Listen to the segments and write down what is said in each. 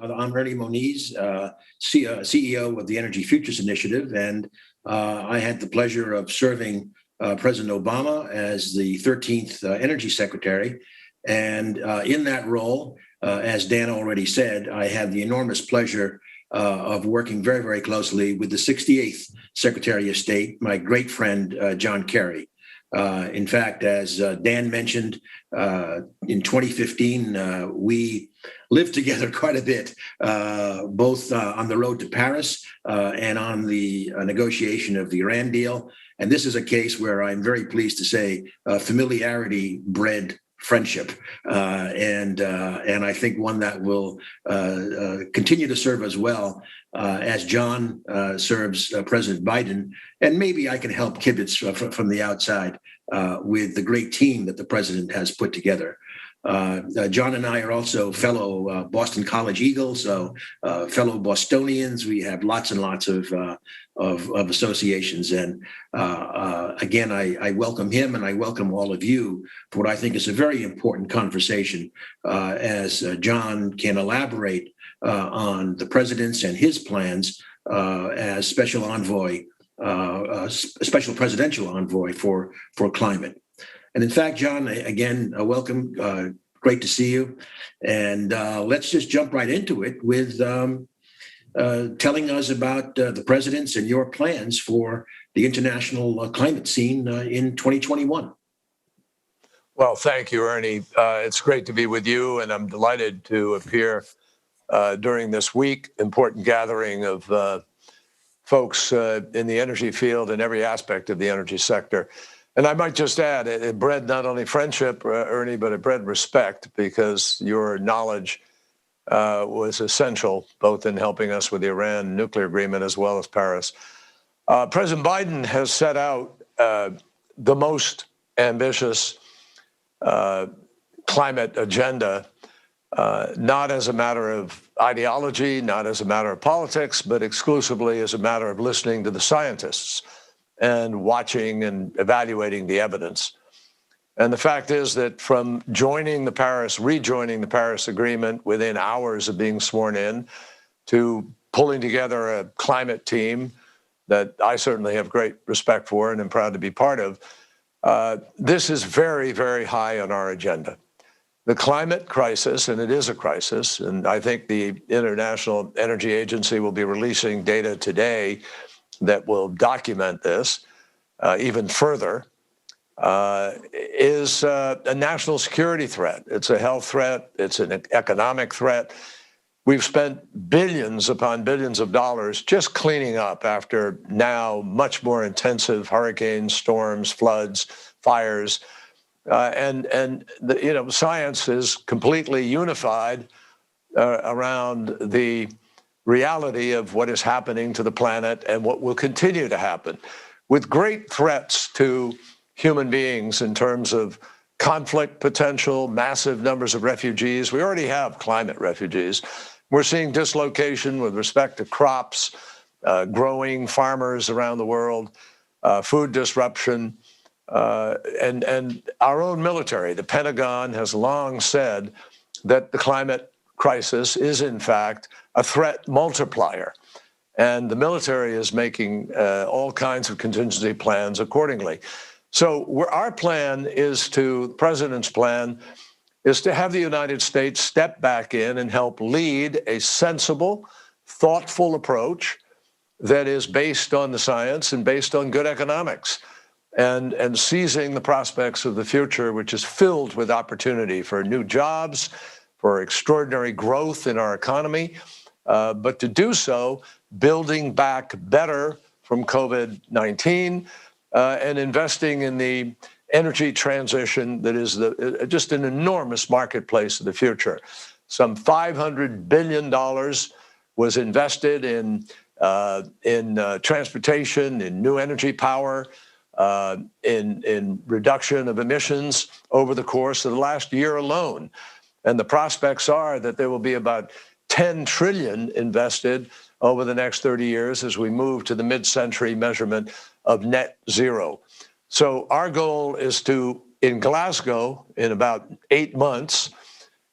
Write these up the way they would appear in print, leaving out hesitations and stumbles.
I'm Ernie Moniz, CEO of the Energy Futures Initiative, and I had the pleasure of serving President Obama as the 13th Energy Secretary. And in that role, as Dan already said, I had the enormous pleasure of working very, very closely with the 68th Secretary of State, my great friend, John Kerry. In fact, as Dan mentioned, in 2015, we lived together quite a bit, both on the road to Paris and on the negotiation of the Iran deal. And this is a case where I'm very pleased to say familiarity bred friendship, and I think one that will continue to serve us well as John serves President Biden, and maybe I can help kibitz from the outside with the great team that the president has put together. John and I are also fellow Boston College Eagles, so fellow Bostonians. We have lots and lots of associations, and again, I welcome him, and I welcome all of you for what I think is a very important conversation as John can elaborate on the president's and his plans as special envoy, special presidential envoy for climate. And in fact, John, again, welcome. Great to see you. And let's just jump right into it with telling us about the president's and your plans for the international climate scene in 2021. Well, thank you, Ernie. It's great to be with you, and I'm delighted to appear during this week, important gathering of folks in the energy field and every aspect of the energy sector. And I might just add, it bred not only friendship, Ernie, but it bred respect, because your knowledge was essential, both in helping us with the Iran nuclear agreement as well as Paris. President Biden has set out the most ambitious climate agenda, not as a matter of ideology, not as a matter of politics, but exclusively as a matter of listening to the scientists and watching and evaluating the evidence. And the fact is that from rejoining the Paris Agreement within hours of being sworn in, to pulling together a climate team that I certainly have great respect for and am proud to be part of, this is very, very high on our agenda. The climate crisis, and it is a crisis, and I think the International Energy Agency will be releasing data today that will document this even further, is a national security threat. It's a health threat. It's an economic threat. We've spent billions upon billions of dollars just cleaning up after now much more intensive hurricanes, storms, floods, fires, and science is completely unified around the reality of what is happening to the planet and what will continue to happen, with great threats to human beings in terms of conflict potential, massive numbers of refugees. We already have climate refugees. We're seeing dislocation with respect to crops, growing farmers around the world, food disruption, and our own military. The Pentagon has long said that the climate crisis is, in fact, a threat multiplier. And the military is making all kinds of contingency plans accordingly. So our plan is the president's plan is to have the United States step back in and help lead a sensible, thoughtful approach that is based on the science and based on good economics, and seizing the prospects of the future, which is filled with opportunity for new jobs, for extraordinary growth in our economy, but to do so, building back better from COVID-19 and investing in the energy transition that is just an enormous marketplace of the future. Some $500 billion was invested in transportation, in new energy power, in reduction of emissions over the course of the last year alone. And the prospects are that there will be about 10 trillion invested over the next 30 years as we move to the mid-century measurement of net zero. So our goal is to, in Glasgow, in about 8 months,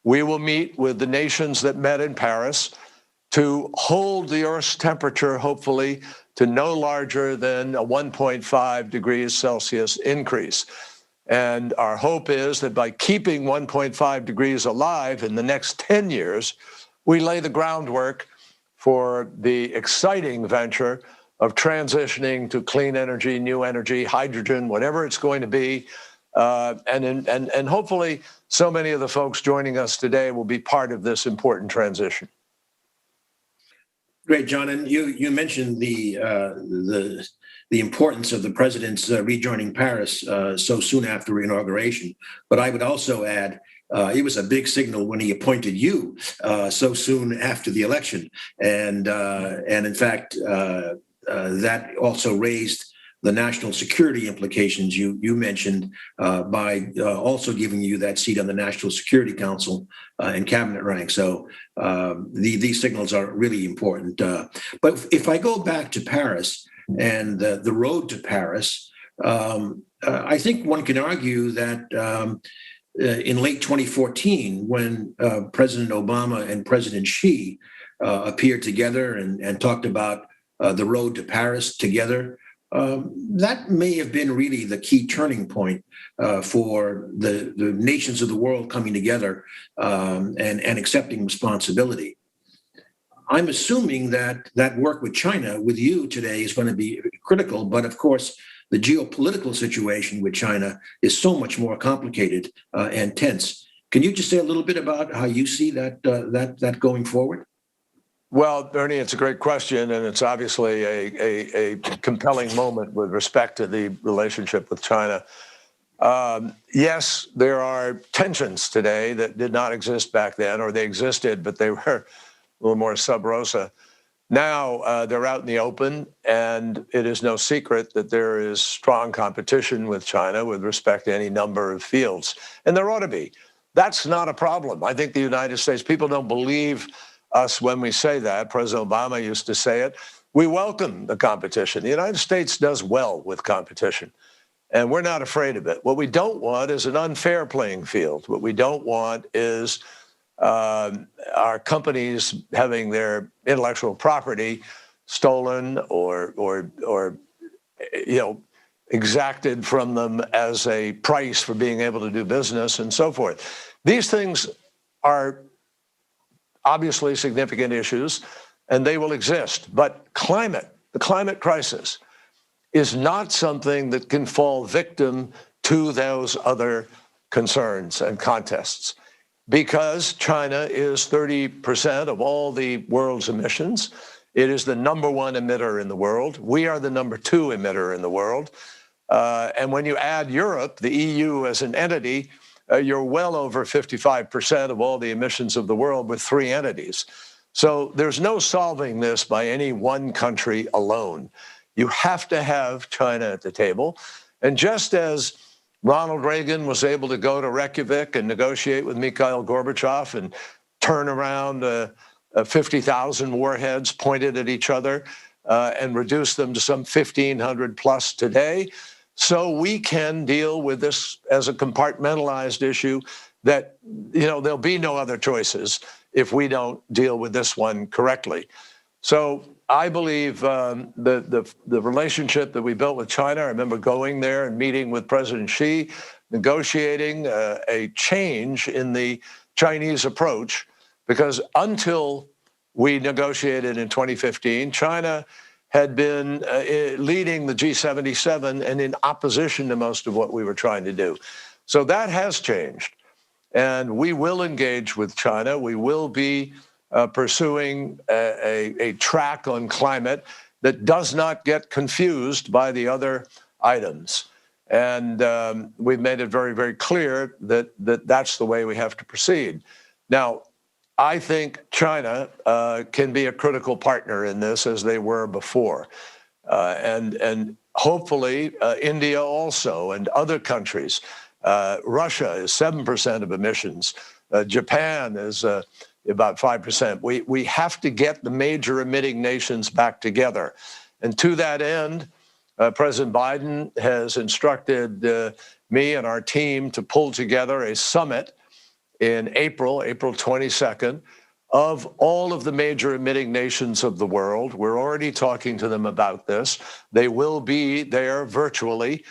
we will meet with the nations that met in Paris to hold the Earth's temperature, hopefully, to no larger than a 1.5 degrees Celsius increase. And our hope is that by keeping 1.5 degrees alive in the next 10 years, we lay the groundwork for the exciting venture of transitioning to clean energy, new energy, hydrogen, whatever it's going to be. And hopefully so many of the folks joining us today will be part of this important transition. Great, John. And you mentioned the importance of the president's rejoining Paris so soon after inauguration. But I would also add, it was a big signal when he appointed you so soon after the election, and in fact, that also raised the national security implications you mentioned by also giving you that seat on the National Security Council and cabinet rank. So these signals are really important. But if I go back to Paris and the road to Paris, I think one can argue that in late 2014, when President Obama and President Xi appeared together and talked about the road to Paris together, that may have been really the key turning point for the nations of the world coming together and accepting responsibility. I'm assuming that work with China, with you today, is going to be critical. But of course, the geopolitical situation with China is so much more complicated and tense. Can you just say a little bit about how you see that going forward? Well, Ernie, it's a great question, and it's obviously a compelling moment with respect to the relationship with China. Yes, there are tensions today that did not exist back then, or they existed, but they were a little more sub rosa. Now they're out in the open, and it is no secret that there is strong competition with China with respect to any number of fields, and there ought to be. That's not a problem. I think the United States, people don't believe us when we say that. President Obama used to say it. We welcome the competition. The United States does well with competition, and we're not afraid of it. What we don't want is an unfair playing field. What we don't want is our companies having their intellectual property stolen or exacted from them as a price for being able to do business and so forth. These things are obviously significant issues, and they will exist. But the climate crisis, is not something that can fall victim to those other concerns and contests, because China is 30% of all the world's emissions. It is the #1 emitter in the world. We are the #2 emitter in the world. And when you add Europe, the EU as an entity, you're well over 55% of all the emissions of the world with 3 entities. So there's no solving this by any one country alone. You have to have China at the table. And just as Ronald Reagan was able to go to Reykjavik and negotiate with Mikhail Gorbachev and turn around 50,000 warheads pointed at each other and reduce them to some 1,500 plus today, so we can deal with this as a compartmentalized issue that, there'll be no other choices if we don't deal with this one correctly. So I believe the relationship that we built with China, I remember going there and meeting with President Xi, negotiating a change in the Chinese approach, because until we negotiated in 2015, China had been leading the G77 and in opposition to most of what we were trying to do. So that has changed, and we will engage with China. We will be pursuing a track on climate that does not get confused by the other items. And we've made it very, very clear that that's the way we have to proceed. Now, I think China can be a critical partner in this, as they were before. And hopefully India also, and other countries. Russia is 7% of emissions. Japan is about 5%. We have to get the major emitting nations back together. And to that end, President Biden has instructed me and our team to pull together a summit in April 22nd, of all of the major emitting nations of the world. We're already talking to them about this. They will be there virtually,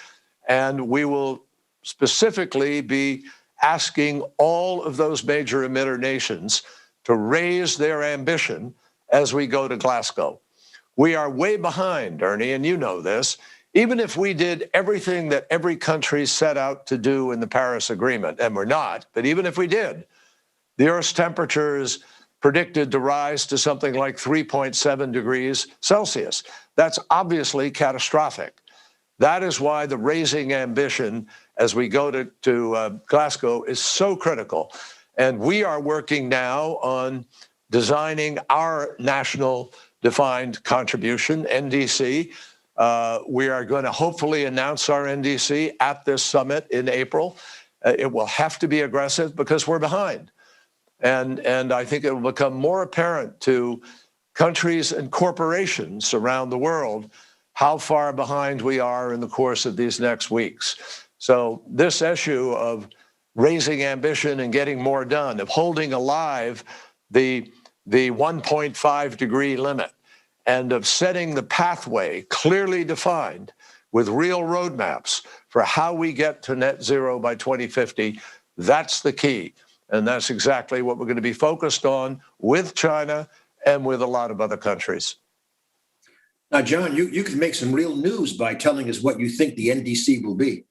and we will specifically be asking all of those major emitter nations to raise their ambition as we go to Glasgow. We are way behind, Ernie, and you know this. Even if we did everything that every country set out to do in the Paris Agreement, and we're not, but even if we did, the Earth's temperature is predicted to rise to something like 3.7 degrees Celsius. That's obviously catastrophic. That is why the raising ambition as we go to Glasgow is so critical. And we are working now on designing our national defined contribution, NDC. We are going to hopefully announce our NDC at this summit in April. It will have to be aggressive because we're behind. And I think it will become more apparent to countries and corporations around the world how far behind we are in the course of these next weeks. So this issue of raising ambition and getting more done, of holding alive the 1.5 degree limit, and of setting the pathway clearly defined with real roadmaps for how we get to net zero by 2050, that's the key. And that's exactly what we're going to be focused on with China and with a lot of other countries. Now, John, you can make some real news by telling us what you think the NDC will be.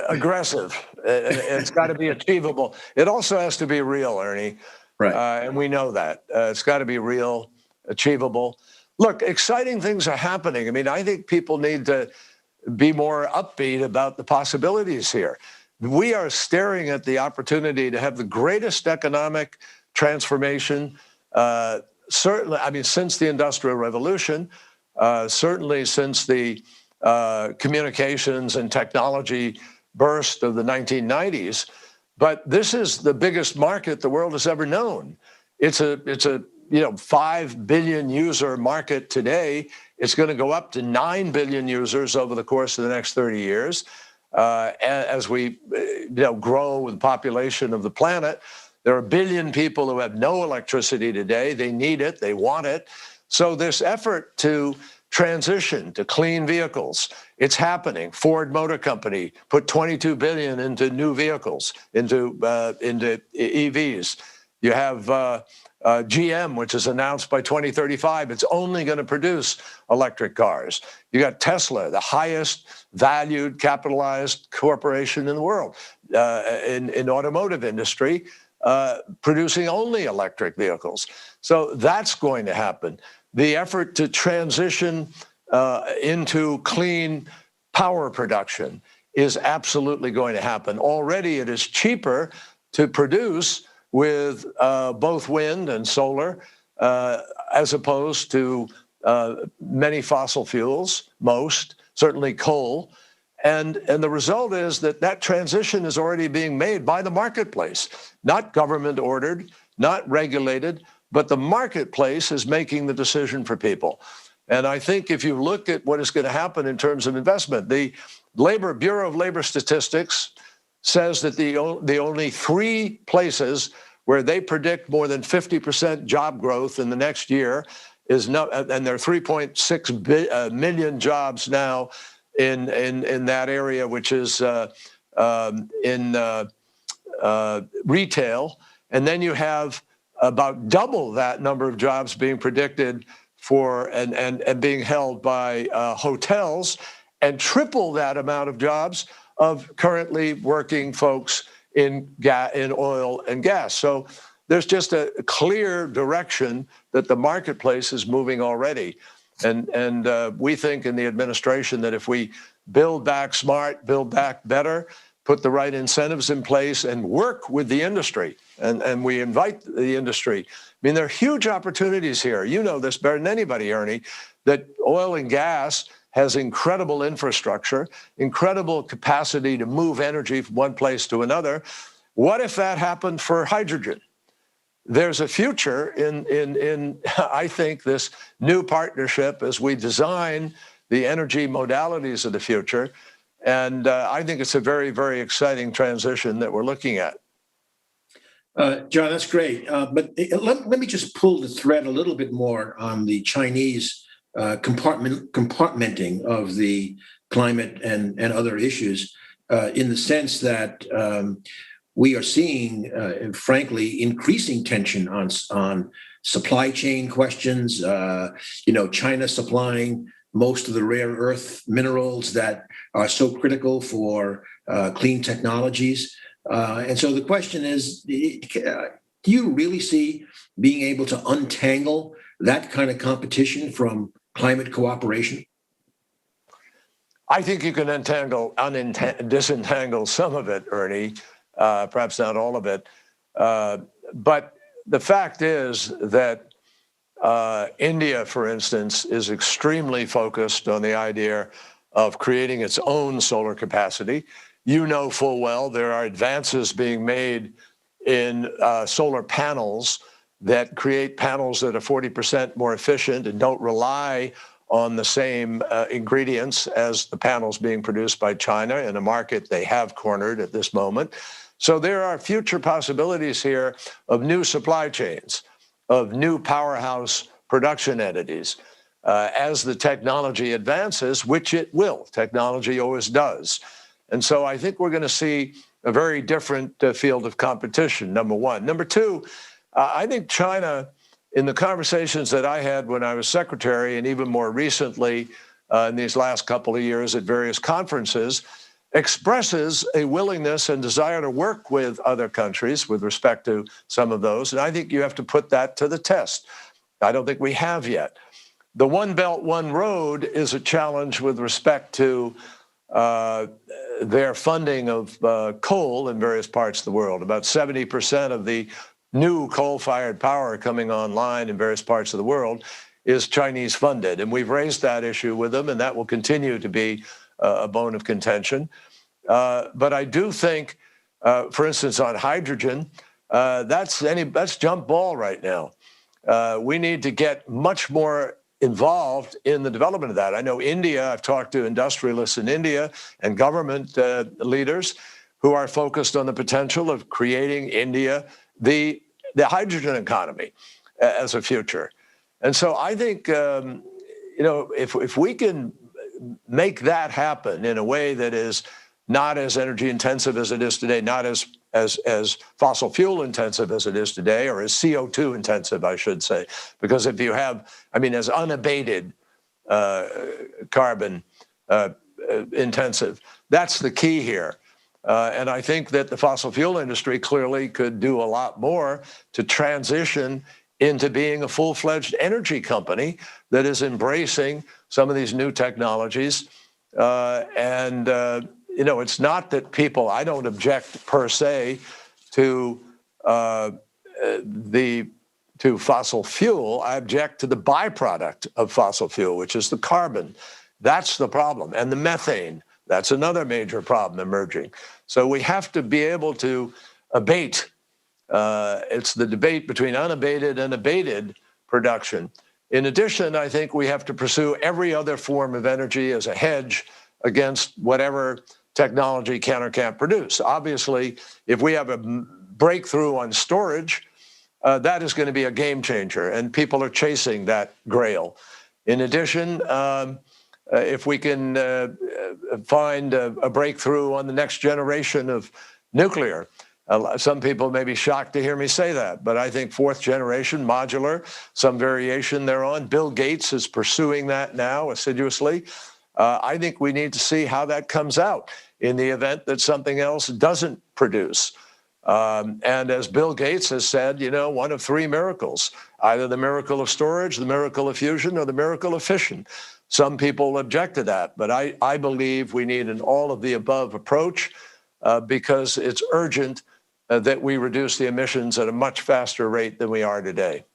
Aggressive. It's got to be achievable. It also has to be real, Ernie. Right. And we know that. It's got to be real, achievable. Look, exciting things are happening. I mean, I think people need to be more upbeat about the possibilities here. We are staring at the opportunity to have the greatest economic transformation, certainly, I mean, since the Industrial Revolution, certainly since the communications and technology burst of the 1990s. But this is the biggest market the world has ever known. It's a 5 billion user market today. It's going to go up to 9 billion users over the course of the next 30 years. As we grow with the population of the planet, there are a billion people who have no electricity today. They need it. They want it. So this effort to transition to clean vehicles, it's happening. Ford Motor Company put $22 billion into new vehicles, into EVs. You have GM, which is announced by 2035, it's only going to produce electric cars. You got Tesla, the highest valued, capitalized corporation in the world, in automotive industry, producing only electric vehicles. So that's going to happen. The effort to transition into clean power production is absolutely going to happen. Already it is cheaper to produce with both wind and solar as opposed to many fossil fuels, most, certainly coal. And the result is that transition is already being made by the marketplace, not government ordered, not regulated, but the marketplace is making the decision for people. And I think if you look at what is going to happen in terms of investment, the Bureau of Labor Statistics says that the only 3 places where they predict more than 50% job growth in the next year and there are 3.6 million jobs now in that area, which is in retail. And then you have about double that number of jobs being predicted for and being held by hotels, and triple that amount of jobs of currently working folks in oil and gas. So there's just a clear direction that the marketplace is moving already. And we think in the administration that if we build back smart, build back better, put the right incentives in place and work with the industry, and we invite the industry. I mean, there are huge opportunities here. You know this better than anybody, Ernie, that oil and gas has incredible infrastructure, incredible capacity to move energy from one place to another. What if that happened for hydrogen? There's a future in I think, this new partnership as we design the energy modalities of the future, And I think it's a very, very exciting transition that we're looking at. John, that's great. But let me just pull the thread a little bit more on the Chinese compartmenting of the climate and other issues, in the sense that we are seeing, frankly, increasing tension on supply chain questions. China supplying most of the rare earth minerals that are so critical for clean technologies. And so the question is, do you really see being able to untangle that kind of competition from climate cooperation? I think you can disentangle some of it, Ernie, perhaps not all of it. But the fact is that India, for instance, is extremely focused on the idea of creating its own solar capacity. You know full well there are advances being made in solar panels that create panels that are 40% more efficient and don't rely on the same ingredients as the panels being produced by China in a market they have cornered at this moment. So there are future possibilities here of new supply chains, of new powerhouse production entities. As the technology advances, which it will, technology always does. And so I think we're going to see a very different field of competition, number one. Number two, I think China, in the conversations that I had when I was secretary and even more recently in these last couple of years at various conferences, expresses a willingness and desire to work with other countries with respect to some of those. And I think you have to put that to the test. I don't think we have yet. The One Belt, One Road is a challenge with respect to their funding of coal in various parts of the world. About 70% of the new coal-fired power coming online in various parts of the world is Chinese funded. And we've raised that issue with them, and that will continue to be a bone of contention. But I do think, for instance, on hydrogen, that's jump ball right now. We need to get much more involved in the development of that. I know India, I've talked to industrialists in India and government leaders who are focused on the potential of creating India the hydrogen economy as a future. And so I think, if we can make that happen in a way that is not as energy intensive as it is today, not as fossil fuel intensive as it is today, or as CO2 intensive, I should say, because if you have, as unabated carbon intensive, that's the key here. And I think that the fossil fuel industry clearly could do a lot more to transition into being a full-fledged energy company that is embracing some of these new technologies. It's not that I don't object per se to fossil fuel. I object to the byproduct of fossil fuel, which is the carbon. That's the problem. And the methane, that's another major problem emerging. So we have to be able to abate. It's the debate between unabated and abated production. In addition, I think we have to pursue every other form of energy as a hedge against whatever technology can or can't produce. Obviously, if we have a breakthrough on storage, that is going to be a game changer, and people are chasing that grail. In addition, if we can find a breakthrough on the next generation of nuclear, some people may be shocked to hear me say that, but I think fourth generation modular, some variation thereon. Bill Gates is pursuing that now assiduously. I think we need to see how that comes out in the event that something else doesn't produce. And as Bill Gates has said, one of three miracles, either the miracle of storage, the miracle of fusion, or the miracle of fission. Some people object to that, but I believe we need an all of the above approach because it's urgent that we reduce the emissions at a much faster rate than we are today.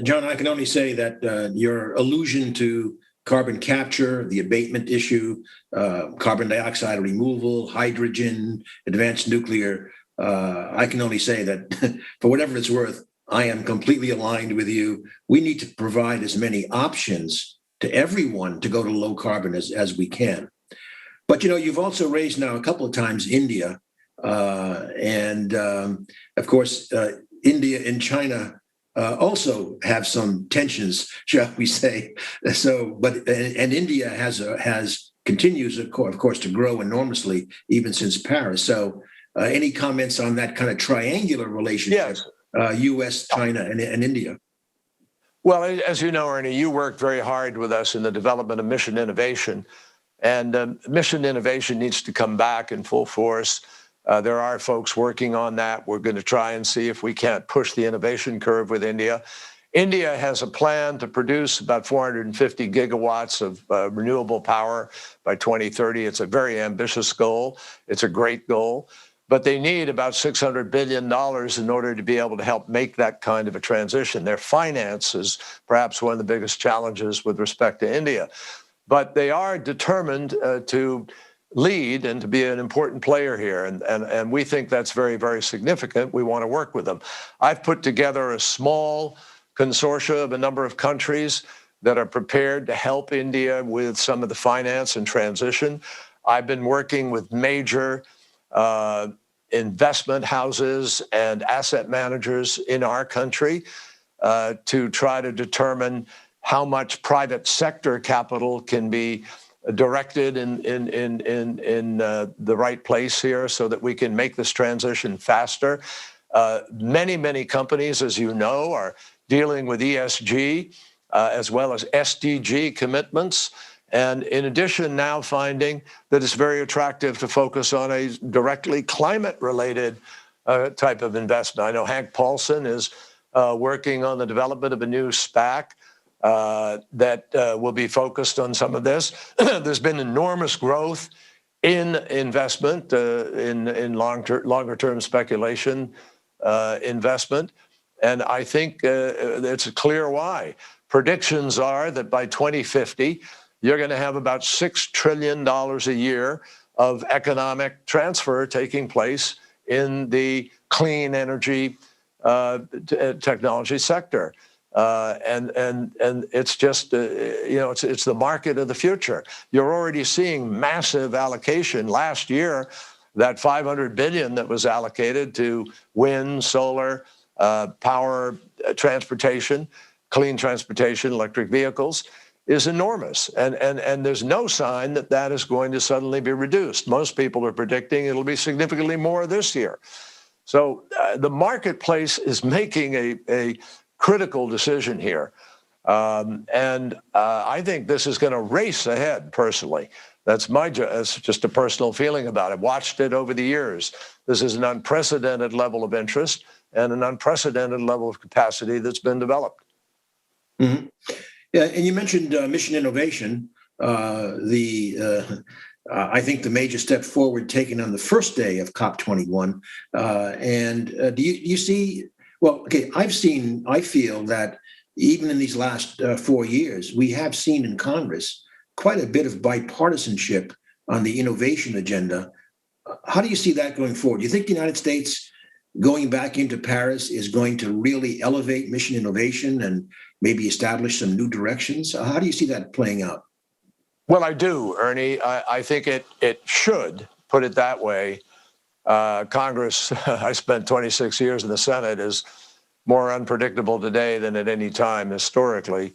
John, I can only say that your allusion to carbon capture, the abatement issue, carbon dioxide removal, hydrogen, advanced nuclear, I can only say that for whatever it's worth, I am completely aligned with you. We need to provide as many options to everyone to go to low carbon as we can. But, you've also raised now a couple of times India. Of course, India and China also have some tensions, shall we say. So, and India continues, of course, to grow enormously, even since Paris. So any comments on that kind of triangular relationship, Yes. U.S., China, and India? Well, as you know, Ernie, you worked very hard with us in the development of mission innovation. And mission innovation needs to come back in full force. There are folks working on that. We're going to try and see if we can't push the innovation curve with India. India has a plan to produce about 450 gigawatts of renewable power by 2030. It's a very ambitious goal. It's a great goal. But they need about $600 billion in order to be able to help make that kind of a transition. Their finance is perhaps one of the biggest challenges with respect to India. But they are determined to lead and to be an important player here. And we think that's very, very significant. We want to work with them. I've put together a small consortia of a number of countries that are prepared to help India with some of the finance and transition. I've been working with major investment houses and asset managers in our country to try to determine how much private sector capital can be directed in the right place here so that we can make this transition faster. Many companies, as you know, are dealing with ESG as well as SDG commitments. And in addition, now finding that it's very attractive to focus on a directly climate-related type of investment. I know Hank Paulson is working on the development of a new SPAC that will be focused on some of this. There's been enormous growth in investment, in longer-term speculation investment. And I think it's clear why. Predictions are that by 2050, you're going to have about $6 trillion a year of economic transfer taking place in the clean energy technology sector. And it's just, it's the market of the future. You're already seeing massive allocation. Last year, that $500 billion that was allocated to wind, solar, power, transportation, clean transportation, electric vehicles, is enormous. And there's no sign that that is going to suddenly be reduced. Most people are predicting it'll be significantly more this year. So the marketplace is making a critical decision here. I think this is going to race ahead, personally. That's just a personal feeling about it. Watched it over the years. This is an unprecedented level of interest and an unprecedented level of capacity that's been developed. Mm-hmm. Yeah, and you mentioned mission innovation. I think the major step forward taken on the first day of COP21. Do you see? Well, okay, I feel that even in these last 4 years, we have seen in Congress quite a bit of bipartisanship on the innovation agenda. How do you see that going forward? Do you think the United States going back into Paris is going to really elevate mission innovation and maybe establish some new directions? How do you see that playing out? Well, I do, Ernie. I think it should, put it that way. Congress, I spent 26 years in the Senate, is more unpredictable today than at any time historically.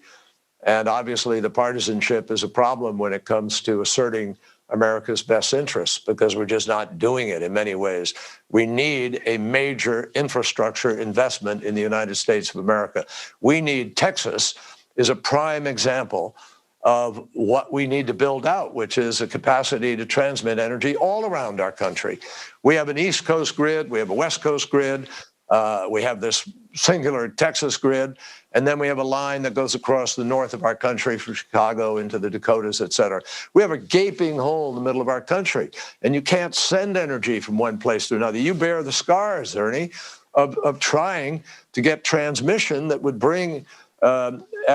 And obviously, the partisanship is a problem when it comes to asserting America's best interests, because we're just not doing it in many ways. We need a major infrastructure investment in the United States of America. Texas is a prime example of what we need to build out, which is a capacity to transmit energy all around our country. We have an East Coast grid, we have a West Coast grid, we have this singular Texas grid, and then we have a line that goes across the north of our country from Chicago into the Dakotas, et cetera. We have a gaping hole in the middle of our country, and you can't send energy from one place to another. You bear the scars, Ernie, of trying to get transmission that would bring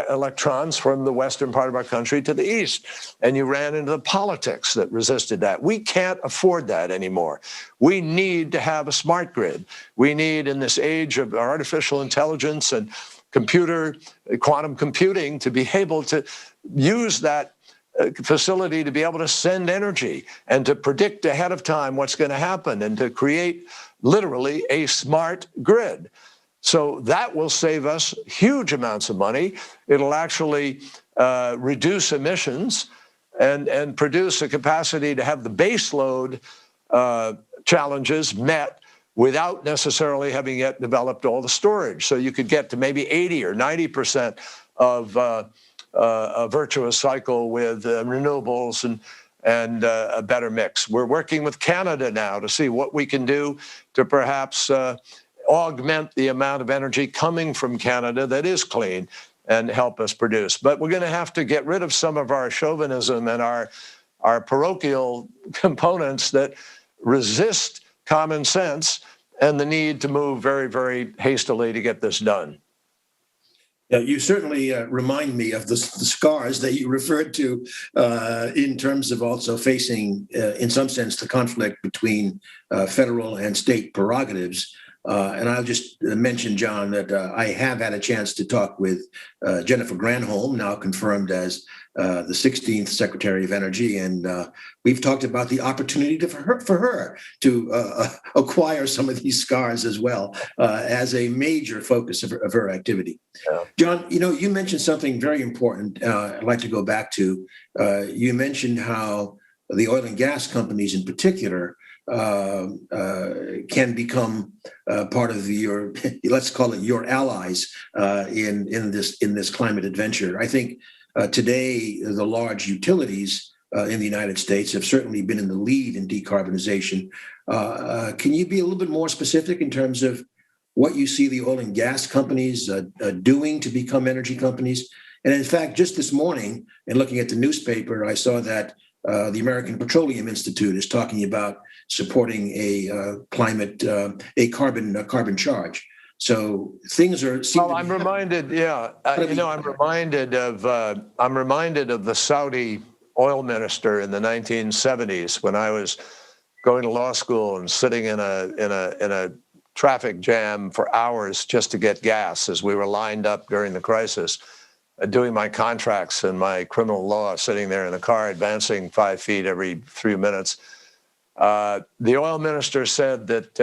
electrons from the western part of our country to the east. And you ran into the politics that resisted that. We can't afford that anymore. We need to have a smart grid. We need, in this age of artificial intelligence and quantum computing, to be able to use that facility to be able to send energy and to predict ahead of time what's going to happen and to create literally a smart grid. So that will save us huge amounts of money. It'll actually reduce emissions and produce a capacity to have the base load challenges met without necessarily having yet developed all the storage. So you could get to maybe 80 or 90% of a virtuous cycle with renewables and a better mix. We're working with Canada now to see what we can do to perhaps augment the amount of energy coming from Canada that is clean and help us produce. But we're going to have to get rid of some of our chauvinism and our parochial components that resist common sense and the need to move very, very hastily to get this done. You certainly remind me of the scars that you referred to in terms of also facing, in some sense, the conflict between federal and state prerogatives. And I'll just mention, John, that I have had a chance to talk with Jennifer Granholm, now confirmed as the 16th Secretary of Energy, and we've talked about the opportunity for her to acquire some of these scars as well as a major focus of her activity. Yeah. John, you mentioned something very important I'd like to go back to. You mentioned how the oil and gas companies in particular can become part of your, let's call it your allies in this climate adventure. I think today the large utilities in the United States have certainly been in the lead in decarbonization. Can you be a little bit more specific in terms of what you see the oil and gas companies doing to become energy companies? And in fact, just this morning, in looking at the newspaper, I saw that the American Petroleum Institute is talking about supporting a carbon charge. So things are. Well, I'm reminded. Yeah, I'm reminded of the Saudi oil minister in the 1970s when I was going to law school and sitting in a traffic jam for hours just to get gas as we were lined up during the crisis. Doing my contracts and my criminal law, sitting there in the car, advancing 5 feet every 3 minutes. The oil minister said that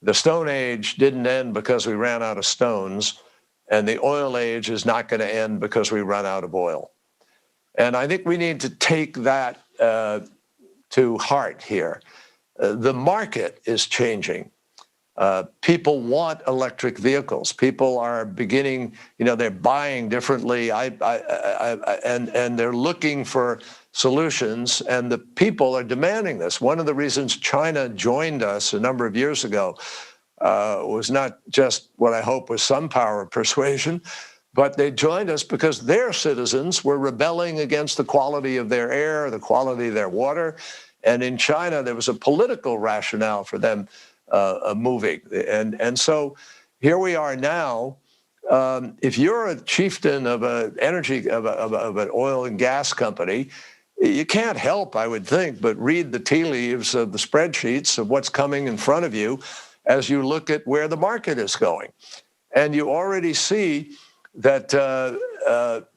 the Stone Age didn't end because we ran out of stones, and the oil age is not going to end because we run out of oil. And I think we need to take that to heart here. The market is changing. People want electric vehicles. People are beginning, they're buying differently, and they're looking for solutions, and the people are demanding this. One of the reasons China joined us a number of years ago was not just what I hope was some power of persuasion, but they joined us because their citizens were rebelling against the quality of their air, the quality of their water, and in China there was a political rationale for them moving. And so here we are now. If you're a chieftain of an oil and gas company, you can't help, I would think, but read the tea leaves of the spreadsheets of what's coming in front of you as you look at where the market is going. And you already see that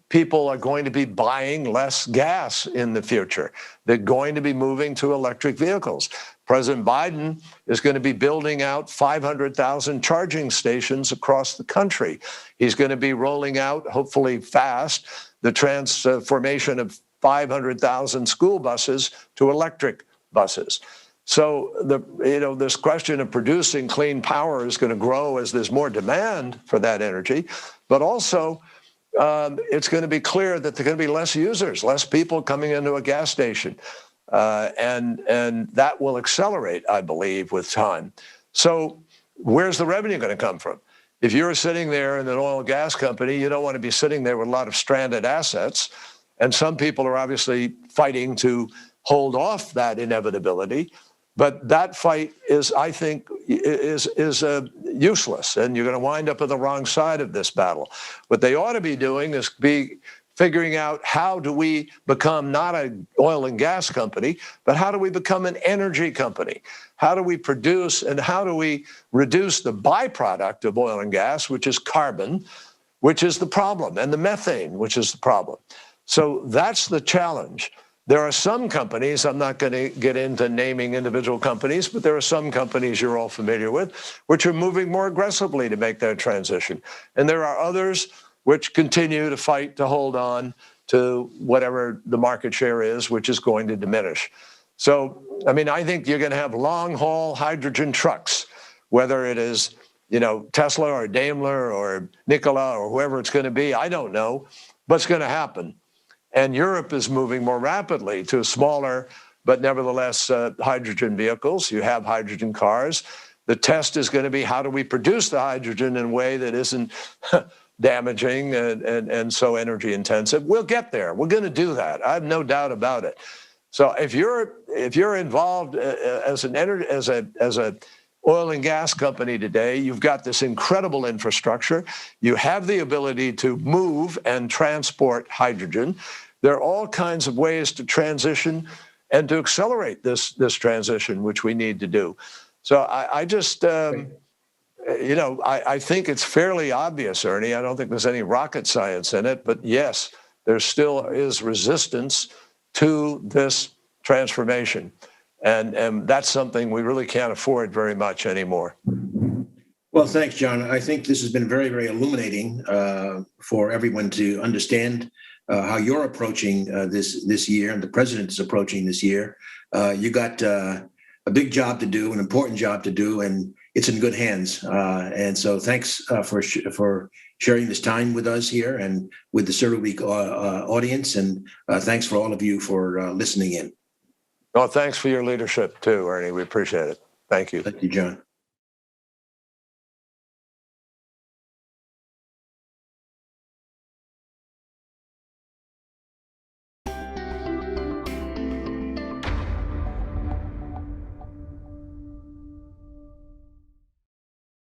people are going to be buying less gas in the future. They're going to be moving to electric vehicles. President Biden is going to be building out 500,000 charging stations across the country. He's going to be rolling out, hopefully fast, the transformation of 500,000 school buses to electric buses. So this question of producing clean power is going to grow as there's more demand for that energy, but also it's going to be clear that there are going to be less users, less people coming into a gas station. And that will accelerate, I believe, with time. So where's the revenue going to come from? If you're sitting there in an oil and gas company, you don't want to be sitting there with a lot of stranded assets. And some people are obviously fighting to hold off that inevitability. But that fight is, I think, is useless. And you're going to wind up on the wrong side of this battle. What they ought to be doing is figuring out how do we become not an oil and gas company, but how do we become an energy company? How do we produce and how do we reduce the byproduct of oil and gas, which is carbon, which is the problem, and the methane, which is the problem. So that's the challenge. There are some companies, I'm not going to get into naming individual companies, but there are some companies you're all familiar with, which are moving more aggressively to make that transition. And there are others which continue to fight to hold on to whatever the market share is, which is going to diminish. So, I mean, I think you're going to have long-haul hydrogen trucks, whether it is, Tesla or Daimler or Nikola or whoever it's going to be. I don't know, but it's going to happen. And Europe is moving more rapidly to smaller, but nevertheless, hydrogen vehicles. You have hydrogen cars. The test is going to be, how do we produce the hydrogen in a way that isn't damaging and so energy intensive? We'll get there. We're going to do that. I have no doubt about it. So if you're involved as a oil and gas company today, you've got this incredible infrastructure. You have the ability to move and transport hydrogen. There are all kinds of ways to transition and to accelerate this transition, which we need to do. So I just, I think it's fairly obvious, Ernie. I don't think there's any rocket science in it, but yes, there still is resistance to this transformation. And that's something we really can't afford very much anymore. Well, thanks, John. I think this has been very, very illuminating for everyone to understand how you're approaching this year, and the president is approaching this year. You got a big job to do, an important job to do, and it's in good hands. And so thanks for sharing this time with us here and with the CERAWeek audience. And thanks for all of you for listening in. Well, thanks for your leadership too, Ernie. We appreciate it. Thank you. Thank you, John.